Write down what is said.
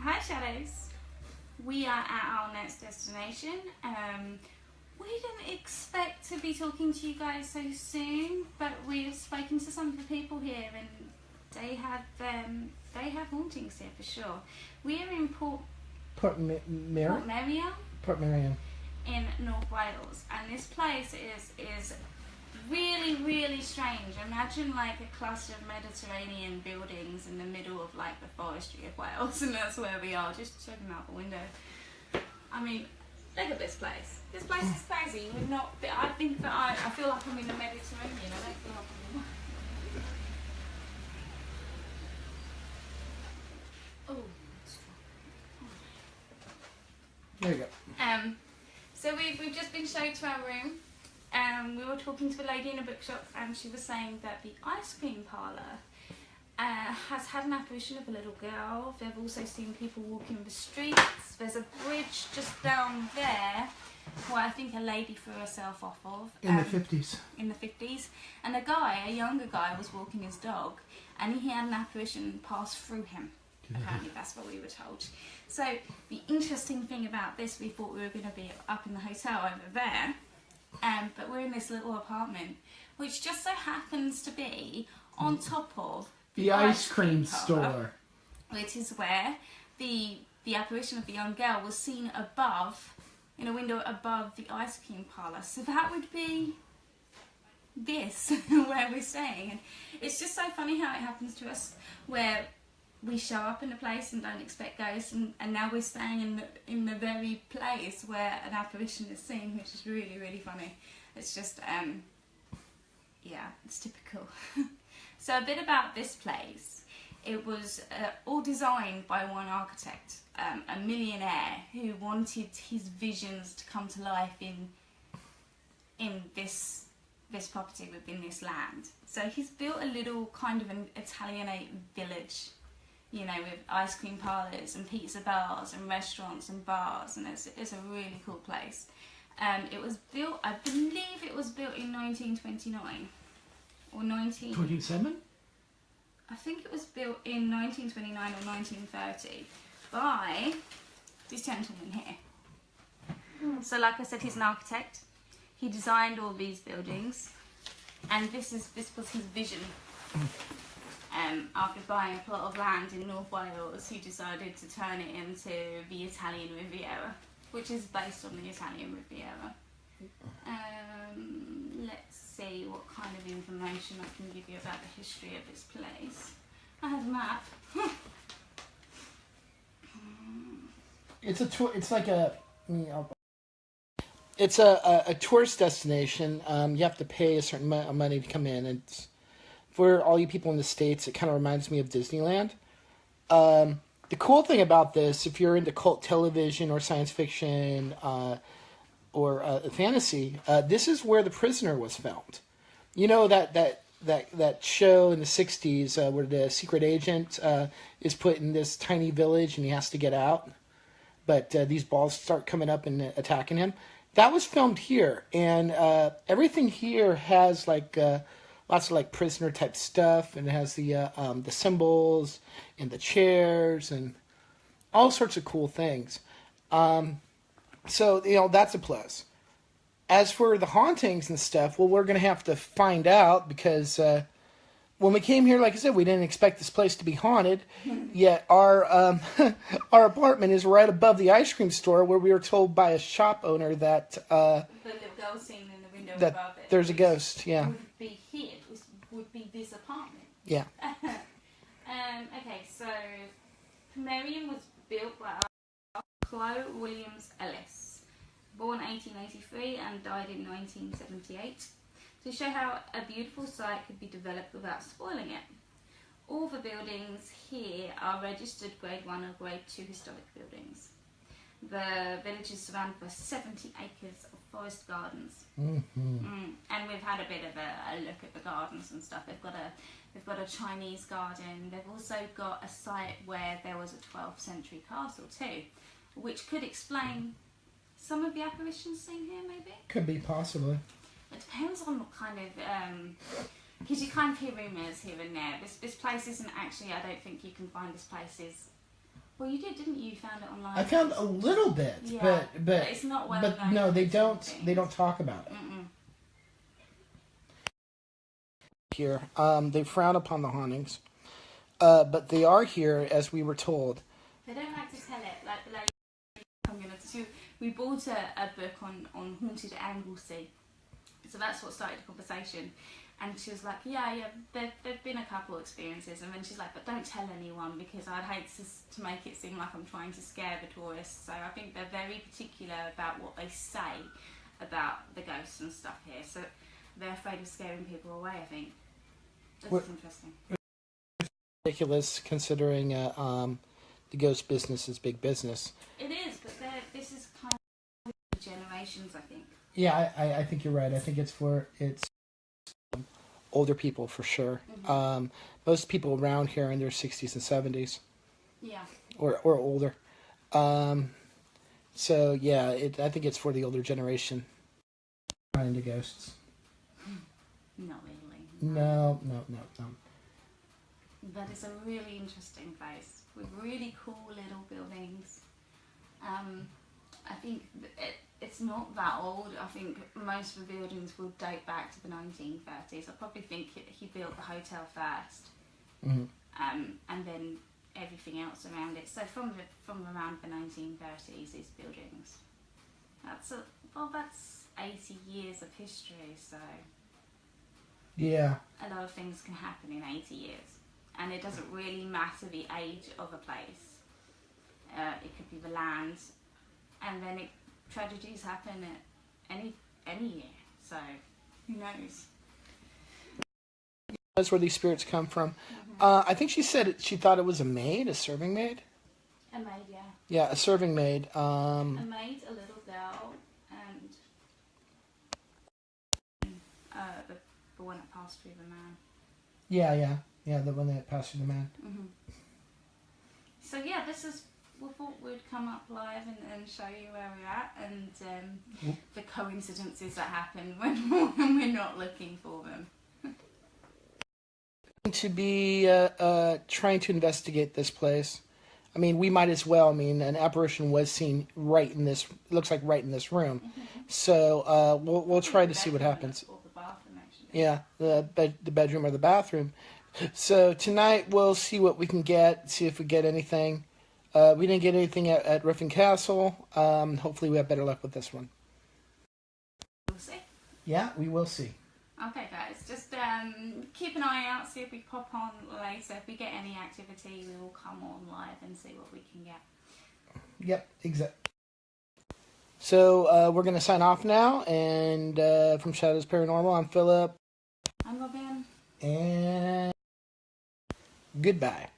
Hi Shadows, we are at our next destination. We didn't expect to be talking to you guys so soon, but we've spoken to some of the people here and they have hauntings here for sure. We are in Portmeirion in North Wales, and this place is really, really strange. Imagine like a cluster of Mediterranean buildings in the middle of like the forestry of Wales, and that's where we are, just checking out the window. I mean, look at this place. This place is crazy. We're not, I think that I feel like I'm in the Mediterranean. I don't feel like I'm in... Oh. There you go. So we've just been shown to our room. We were talking to a lady in a bookshop, and she was saying that the ice cream parlour has had an apparition of a little girl. They've also seen people walking the streets. There's a bridge just down there where I think a lady threw herself off of. In the 50s. In the 50s. And a younger guy, was walking his dog, and he had an apparition pass through him. Apparently that's what we were told. So the interesting thing about this, we thought we were going to be up in the hotel over there. But we're in this little apartment, which just so happens to be on top of the ice cream store, which is where the apparition of the young girl was seen above, in a window above the ice cream parlour. So that would be this, where we're staying. And it's just so funny how it happens to us, where we show up in a place and don't expect ghosts, and now we're staying in the very place where an apparition is seen, which is really, really funny. It's just, yeah, it's typical. So a bit about this place. It was all designed by one architect, a millionaire who wanted his visions to come to life in this property within this land. So he's built a little kind of an Italianate village, you know, with ice cream parlours and pizza bars and restaurants and bars, and it's a really cool place. It was built, I believe it was built in 1929 or 27? I think it was built in 1929 or 1930 by this gentleman here. So like I said, he's an architect. He designed all these buildings, and this was his vision. After buying a plot of land in North Wales, he decided to turn it into the Italian Riviera, which is based on the Italian Riviera. Let's see what kind of information I can give you about the history of this place. I have a map. It's a tour. It's like a. It's a tourist destination. You have to pay a certain amount of money to come in, and for all you people in the States, it kind of reminds me of Disneyland. The cool thing about this, if you're into cult television or science fiction or fantasy, this is where The Prisoner was filmed. You know that show in the 60s where the secret agent is put in this tiny village and he has to get out, but these balls start coming up and attacking him? That was filmed here, and everything here has like... lots of like prisoner type stuff, and it has the symbols and the chairs and all sorts of cool things. So that's a plus. As for the hauntings and stuff, well, we're gonna have to find out, because when we came here, like I said, we didn't expect this place to be haunted. Yet our our apartment is right above the ice cream store, where we were told by a shop owner that the little girl seen in the window above it, there's a ghost. Yeah. Would be here. Would be this apartment. Yeah. Okay, so Portmeirion was built by Chloe Williams Ellis, born 1883 and died in 1978, to show how a beautiful site could be developed without spoiling it. All the buildings here are registered Grade 1 or Grade 2 historic buildings. The village is surrounded by 70 acres of forest gardens. And we've had a bit of a look at the gardens and stuff. They've got a Chinese garden. They've also got a site where there was a 12th century castle too, which could explain some of the apparitions seen here, maybe? Could be, possibly. It depends on what kind of... because you kind of hear rumours here and there. This place isn't actually... I don't think you can find this place is Well, you did, didn't you? You found it online. I found a little bit, yeah, but it's not well but known. no, they don't talk about it. Mm-mm. Here, they frown upon the hauntings, but they are here, as we were told. They don't like to tell it. Like the lady we bought a book on haunted Anglesey, so that's what started the conversation. And she was like, yeah, there've been a couple experiences, and then she's like, but don't tell anyone because I'd hate to make it seem like I'm trying to scare the tourists. So I think they're very particular about what they say about the ghosts and stuff here. So they're afraid of scaring people away, I think. That's interesting. Ridiculous considering the ghost business is big business. It is, but this is kind of generations, I think. Yeah, I think you're right. I think it's older people for sure. Mm-hmm. Most people around here are in their 60s and 70s. Yeah. Or older. So yeah, I think it's for the older generation. Not into ghosts. Not really. No. But it's a really interesting place with really cool little buildings. I think it's not that old. I think most of the buildings will date back to the 1930s. I probably think he built the hotel first, mm-hmm. And then everything else around it. So from around the 1930s, these buildings. That's 80 years of history. So yeah, a lot of things can happen in 80 years, and it doesn't really matter the age of a place. It could be the land. And then tragedies happen at any year, so who knows? That's where these spirits come from. Mm-hmm. I think she said she thought it was a maid, a serving maid. A maid, yeah. Yeah, a serving maid. A maid, a little girl, and the one that passed through the man. Yeah, the one that passed through the man. Mm-hmm. So yeah, we thought we'd come up live and show you where we're at and the coincidences that happen when we're not looking for them. To be trying to investigate this place. I mean, we might as well. I mean, an apparition was seen right in this. Looks like right in this room. Mm-hmm. So we'll try to see what happens. Or the bathroom, actually. Yeah, the bedroom or the bathroom. So tonight we'll see what we can get. See if we get anything. We didn't get anything at Ruffin Castle. Hopefully we have better luck with this one. We'll see. Yeah, we will see. Okay, guys, just keep an eye out, see if we pop on later. If we get any activity, we will come on live and see what we can get. Yep, exactly. So we're going to sign off now, and from Shadows Paranormal, I'm Philip. I'm Robyn. And goodbye.